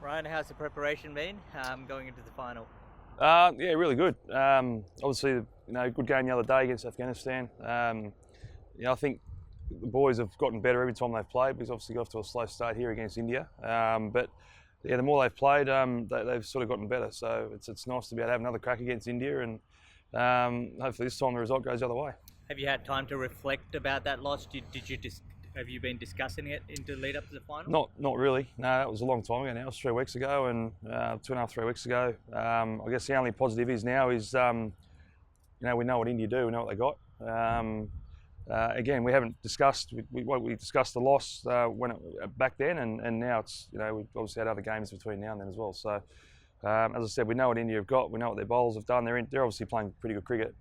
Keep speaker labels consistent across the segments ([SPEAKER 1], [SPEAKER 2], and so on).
[SPEAKER 1] Ryan, how's the preparation been going into the final?
[SPEAKER 2] Yeah, really good. Obviously, good game the other day against Afghanistan. I think the boys have gotten better every time they've played because obviously got off to a slow start here against India. But yeah, the more they've played, they've sort of gotten better. So it's nice to be able to have another crack against India, and hopefully this time the result goes the other way.
[SPEAKER 1] Have you had time to reflect about that loss? Have you been discussing it into the lead up to the final?
[SPEAKER 2] Not really. No, that was a long time ago now. It was 3 weeks ago, and 2.5, 3 weeks ago. I guess the only positive is now is we know what India do. We know what they got. Again, we haven't discussed. We discussed the loss back then, and now it's we've obviously had other games between now and then as well. So as I said, we know what India have got. We know what their bowlers have done. They're obviously playing pretty good cricket.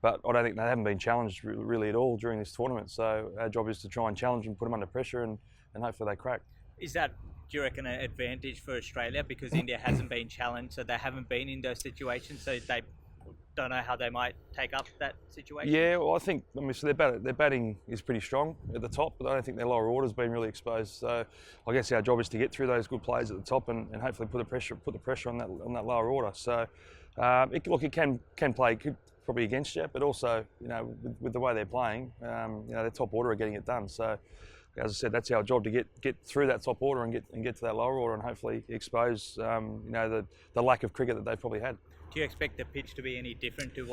[SPEAKER 2] But I don't think they haven't been challenged really at all during this tournament. So our job is to try and challenge them, put them under pressure, and hopefully they crack.
[SPEAKER 1] Is that, do you reckon, an advantage for Australia because India hasn't been challenged, so they haven't been in those situations, so they don't know how they might take up that situation?
[SPEAKER 2] Yeah, well, so their batting is pretty strong at the top, but I don't think their lower order's been really exposed. So I guess our job is to get through those good players at the top and hopefully put the pressure on that lower order. So it can play probably against you, but also with the way they're playing, their top order are getting it done. So as I said, that's our job to get through that top order and get to that lower order and hopefully expose the lack of cricket that they've probably had.
[SPEAKER 1] Do you expect the pitch to be any different to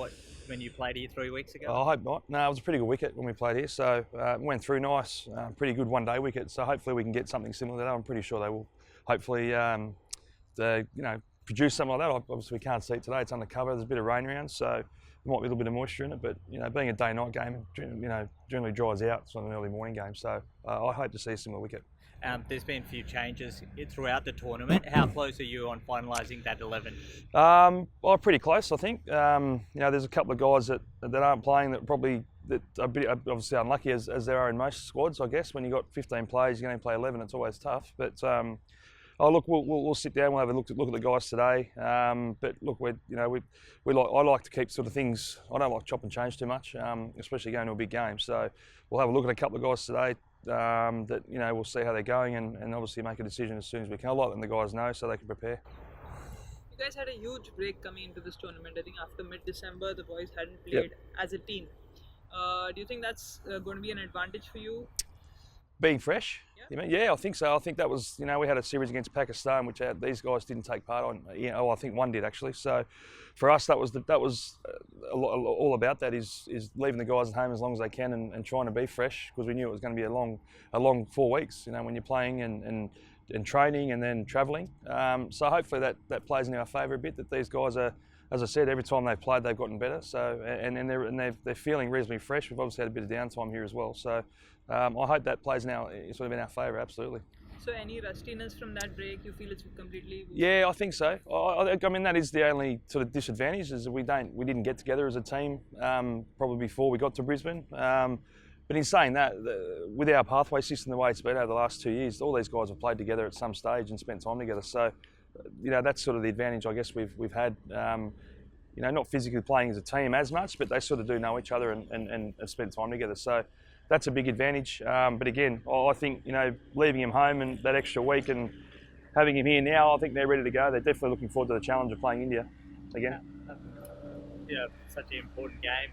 [SPEAKER 1] when you played here 3 weeks ago?
[SPEAKER 2] I hope not. No, it was a pretty good wicket when we played here, so it went through nice. Pretty good one-day wicket. So hopefully we can get something similar to that. I'm pretty sure they will. Hopefully, produce something like that. Obviously, we can't see it today. It's undercover. There's a bit of rain around, so there might be a little bit of moisture in it. But being a day-night game, generally dries out. It's not an early morning game, so I hope to see a similar wicket.
[SPEAKER 1] There's been a few changes throughout the tournament. How close are you on finalising that 11?
[SPEAKER 2] Pretty close, I think. There's a couple of guys that aren't playing that probably that are obviously unlucky as there are in most squads. I guess when you've got 15 players, you're going to play 11. It's always tough. But look, we'll sit down. We'll have a look at the guys today. But look, I like to keep sort of things. I don't like chop and change too much, especially going to a big game. So we'll have a look at a couple of guys today. That we'll see how they're going and obviously make a decision as soon as we can. I'll let the guys know so they can prepare.
[SPEAKER 3] You guys had a huge break coming into this tournament. I think after mid-December, the boys hadn't played as a team. Do you think that's going to be an advantage for you?
[SPEAKER 2] Being fresh?
[SPEAKER 3] Yeah.
[SPEAKER 2] You mean? Yeah, I think so. I think that was, we had a series against Pakistan, which these guys didn't take part on. I think one did actually. So for us, that was all about that is leaving the guys at home as long as they can and trying to be fresh because we knew it was going to be a long 4 weeks. When you're playing and training and then travelling. So hopefully that plays in our favour a bit. That these guys are, as I said, every time they've played, they've gotten better. So they're feeling reasonably fresh. We've obviously had a bit of downtime here as well. So I hope that plays in our favour. Absolutely.
[SPEAKER 3] So any rustiness from that break, you feel it's completely?
[SPEAKER 2] Yeah, I think so. I mean, that is the only sort of disadvantage is that we didn't get together as a team probably before we got to Brisbane. But in saying that, with our pathway system the way it's been over the last 2 years, all these guys have played together at some stage and spent time together. So that's sort of the advantage I guess we've had. Not physically playing as a team as much, but they sort of do know each other and have spent time together. So that's a big advantage. But again, I think leaving him home and that extra week and having him here now, I think they're ready to go. They're definitely looking forward to the challenge of playing India again.
[SPEAKER 1] Such an important game.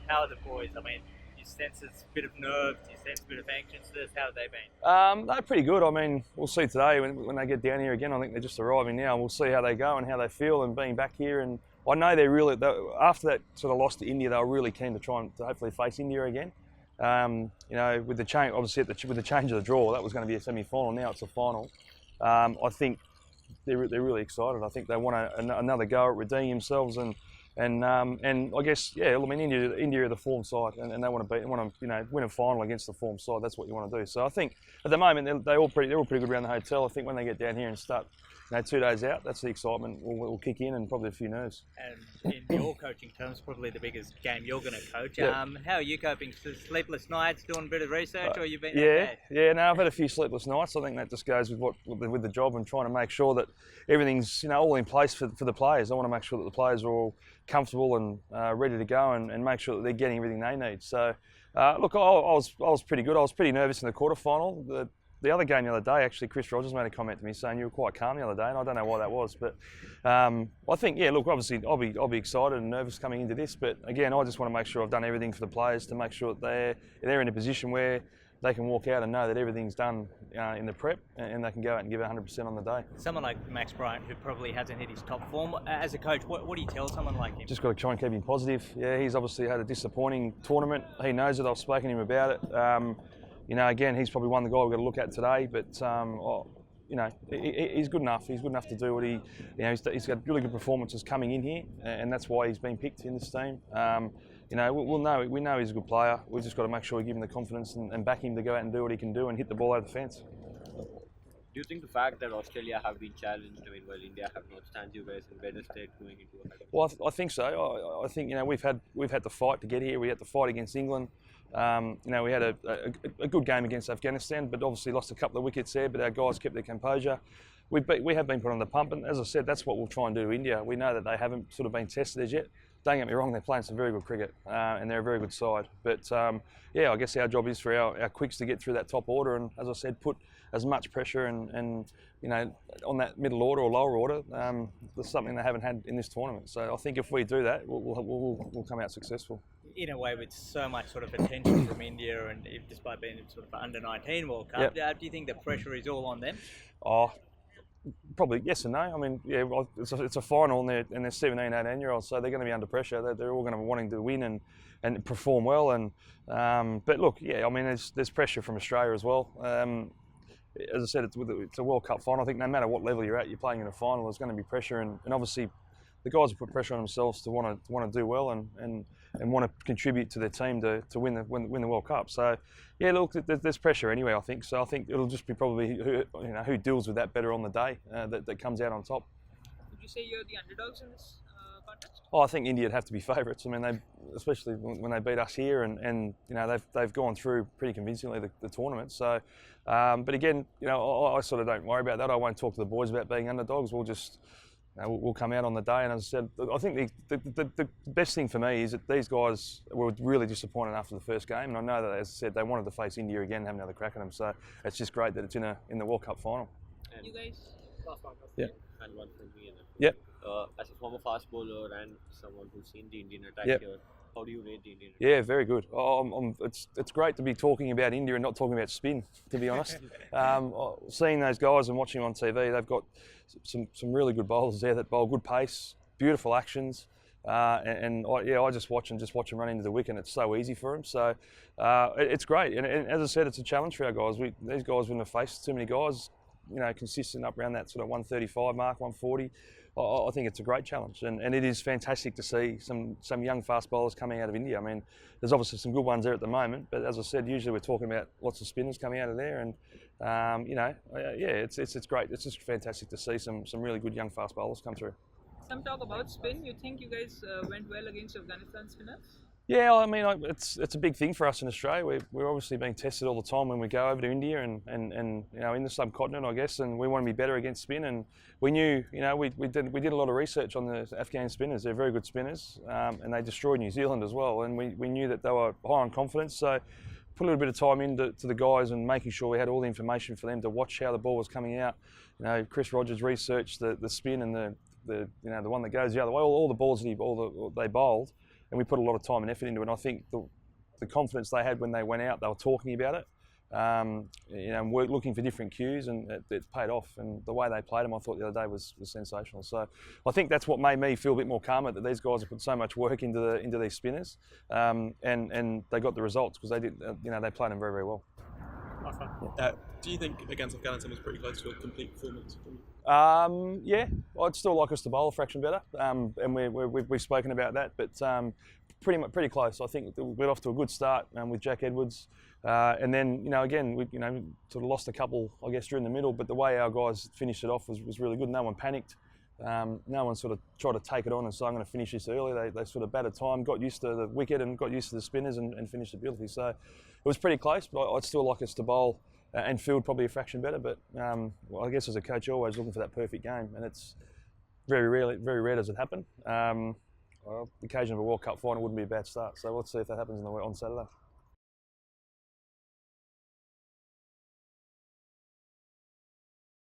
[SPEAKER 1] How are the boys? I mean, you sense a bit of nerves, you sense a bit of anxiousness. How have they been?
[SPEAKER 2] They're pretty good. I mean, we'll see today when they get down here again. I think they're just arriving now. We'll see how they go and how they feel and being back here. And I know after that sort of loss to India, they were really keen to try and to hopefully face India again. With the change, obviously with the change of the draw, that was going to be a semi-final. Now it's a final. I think they're really excited. I think they want another go at redeeming themselves and I guess I mean India are the form side and they want to win a final against the form side. That's what you want to do. So I think at the moment they're all pretty good around the hotel. I think when they get down here and start 2 days out, that's the excitement will kick in and probably a few nerves.
[SPEAKER 1] And in your coaching terms, probably the biggest game you're going to coach.
[SPEAKER 2] Yeah.
[SPEAKER 1] How are you coping? Sleepless nights, doing a bit of research, or you've been?
[SPEAKER 2] No, I've had a few sleepless nights. I think that just goes with the job and trying to make sure that everything's all in place for the players. I want to make sure that the players are all comfortable and ready to go and make sure that they're getting everything they need. So look, I was pretty good. I was pretty nervous in the quarterfinal. the other game the other day, actually, Chris Rogers made a comment to me saying you were quite calm the other day, and I don't know why that was. But I think, yeah, look, obviously I'll be excited and nervous coming into this. But again, I just want to make sure I've done everything for the players to make sure that they're in a position where they can walk out and know that everything's done in the prep, and they can go out and give 100% on the day.
[SPEAKER 1] Someone like Max Bryant, who probably hasn't hit his top form, as a coach, what do you tell someone like him?
[SPEAKER 2] Just got to try and keep him positive. Yeah, he's obviously had a disappointing tournament. He knows it. I've spoken to him about it. You know, again, he's probably one of the guys we've got to look at today. But you know, he's good enough. He's good enough to do what he. You know, he's got really good performances coming in here, and that's why he's been picked in this team. You know, we know he's a good player. We've just got to make sure we give him the confidence and back him to go out and do what he can do and hit the ball over the fence.
[SPEAKER 4] Do you think the fact that Australia have been challenged, while India have not, stands you guys in better state going into a match?
[SPEAKER 2] Well, I think so. I think, you know, we've had to fight to get here. We had to fight against England. You know, we had a good game against Afghanistan, but obviously lost a couple of wickets there. But our guys kept their composure. We have been put on the pump, and as I said, that's what we'll try and do to India. We know that they haven't sort of been tested as yet. Don't get me wrong, they're playing some very good cricket, and they're a very good side. But yeah, I guess our job is for our quicks to get through that top order, and as I said, put as much pressure and you know, on that middle order or lower order. That's something they haven't had in this tournament. So I think if we do that, we'll come out successful.
[SPEAKER 1] In a way, with so much sort of attention from India, and despite being sort of Under-19 World Cup, do you think the pressure is all on them?
[SPEAKER 2] Oh, probably yes and no. I mean, yeah, it's a final, and they're 17, 18-year-olds, so they're going to be under pressure. They're all going to be wanting to win and perform well. And but look, yeah, I mean, there's pressure from Australia as well. As I said, it's a World Cup final. I think no matter what level you're at, you're playing in a final. There's going to be pressure, and obviously the guys have put pressure on themselves to want to do well and want to contribute to their team to win the World Cup. So yeah, look, there's pressure anyway. I think so. I think it'll just be probably who deals with that better on the day that comes out on top.
[SPEAKER 3] Would you say you're the underdogs in this contest?
[SPEAKER 2] Oh, I think India would have to be favourites. I mean, especially when they beat us here, and you know they've gone through pretty convincingly the tournament. So, but again, you know, I sort of don't worry about that. I won't talk to the boys about being underdogs. We'll just we'll come out on the day, and as I said, I think the best thing for me is that these guys were really disappointed after the first game, and I know that, as I said, they wanted to face India again and have another crack at them. So it's just great that it's in the World Cup final.
[SPEAKER 4] And
[SPEAKER 3] You guys?
[SPEAKER 2] Yeah.
[SPEAKER 4] And one from me.
[SPEAKER 2] Yep.
[SPEAKER 4] As a former fast bowler and someone who's seen the Indian attack
[SPEAKER 2] Yep.
[SPEAKER 4] here, how do you rate the Indian attack?
[SPEAKER 2] Yeah, very good. It's great to be talking about India and not talking about spin, to be honest. Seeing those guys and watching them on TV, they've got some really good bowlers there that bowl good pace, beautiful actions, I just watch them run into the wicket, and it's so easy for them. So it's great, and as I said, it's a challenge for our guys. These guys wouldn't have faced too many guys, you know, consistent up around that sort of 135 mark, 140. I think it's a great challenge, and it is fantastic to see some young fast bowlers coming out of India. I mean, there's obviously some good ones there at the moment, but as I said, usually we're talking about lots of spinners coming out of there, and you know, yeah, it's great. It's just fantastic to see some really good young fast bowlers come through.
[SPEAKER 3] Some talk about spin. You think you guys went well against Afghanistan spinners?
[SPEAKER 2] Yeah, I mean, it's a big thing for us in Australia. We're obviously being tested all the time when we go over to India and you know, in the subcontinent, I guess, and we want to be better against spin. And we knew, you know, we did a lot of research on the Afghan spinners. They're very good spinners, and they destroyed New Zealand as well. And we knew that they were high on confidence, so put a little bit of time into the guys and making sure we had all the information for them to watch how the ball was coming out. You know, Chris Rogers researched the spin and the one that goes the other way. All the balls that they bowled. And we put a lot of time and effort into it. And I think the confidence they had when they went out, they were talking about it. You know, we're looking for different cues, and it paid off. And the way they played them, I thought the other day was sensational. So I think that's what made me feel a bit more calmer, that these guys have put so much work into these spinners, and they got the results because they did. You know, they played them very, very well.
[SPEAKER 5] Do you think against Afghanistan was pretty close to a complete performance?
[SPEAKER 2] Yeah, I'd still like us to bowl a fraction better, and we've spoken about that, but pretty close. I think we got off to a good start with Jack Edwards, and then, you know, again, we, you know, sort of lost a couple, I guess, during the middle, but the way our guys finished it off was really good. No one panicked. No one sort of tried to take it on and say, I'm going to finish this early. They sort of batted time, got used to the wicket and got used to the spinners and finished it beautifully. So it was pretty close, but I'd still like us to bowl and field probably a fraction better. But well, I guess as a coach, you're always looking for that perfect game, and it's very rare does it happen. Well, the occasion of a World Cup final wouldn't be a bad start. So let's see if that happens on Saturday.